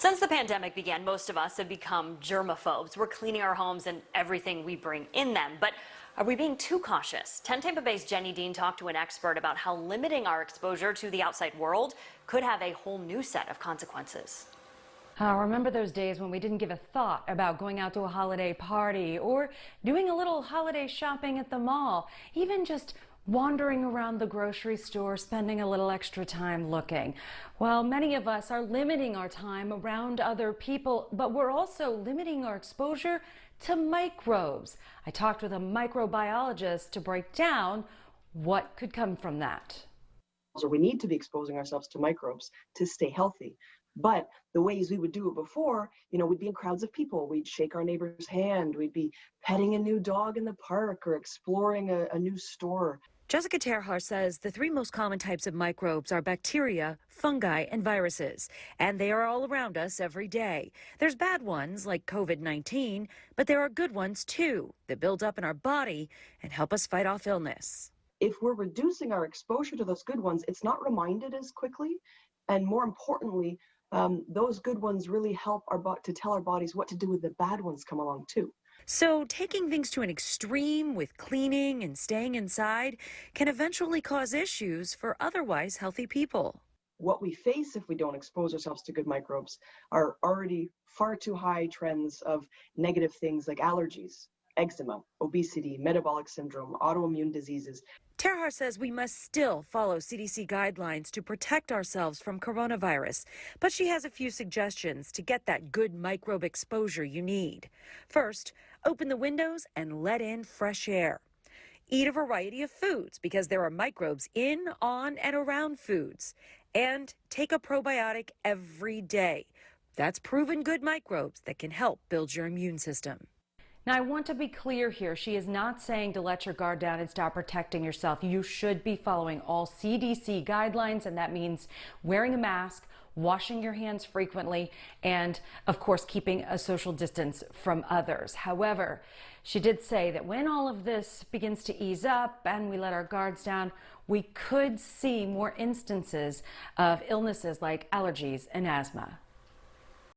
Since the pandemic began, most of us have become germaphobes. We're cleaning our homes and everything we bring in them. But are we being too cautious? 10 Tampa Bay's Jenny Dean talked to an expert about how limiting our exposure to the outside world could have a whole new set of consequences. Remember those days when we didn't give a thought about going out to a holiday party or doing a little holiday shopping at the mall, even just wandering around the grocery store, spending a little extra time looking. Well, many of us are limiting our time around other people, but we're also limiting our exposure to microbes. I talked with a microbiologist to break down what could come from that. So we need to be exposing ourselves to microbes to stay healthy. But the ways we would do it before, we'd be in crowds of people. We'd shake our neighbor's hand. We'd be petting a new dog in the park or exploring a new store. Jessica Ter Haar says the three most common types of microbes are bacteria, fungi, and viruses, and they are all around us every day. There's bad ones like COVID-19, but there are good ones too that build up in our body and help us fight off illness. If we're reducing our exposure to those good ones, it's not reminded as quickly, and more importantly, those good ones really help to tell our bodies what to do with the bad ones come along too. So taking things to an extreme with cleaning and staying inside can eventually cause issues for otherwise healthy people. What we face if we don't expose ourselves to good microbes are already far too high trends of negative things like allergies, eczema, obesity, metabolic syndrome, autoimmune diseases. Ter Haar says we must still follow CDC guidelines to protect ourselves from coronavirus, but she has a few suggestions to get that good microbe exposure you need. First, open the windows and let in fresh air. Eat a variety of foods because there are microbes in, on, and around foods. And take a probiotic every day. That's proven good microbes that can help build your immune system. Now, I want to be clear here. She is not saying to let your guard down and stop protecting yourself. You should be following all CDC guidelines, and that means wearing a mask, washing your hands frequently, and, of course, keeping a social distance from others. However, she did say that when all of this begins to ease up and we let our guards down, we could see more instances of illnesses like allergies and asthma.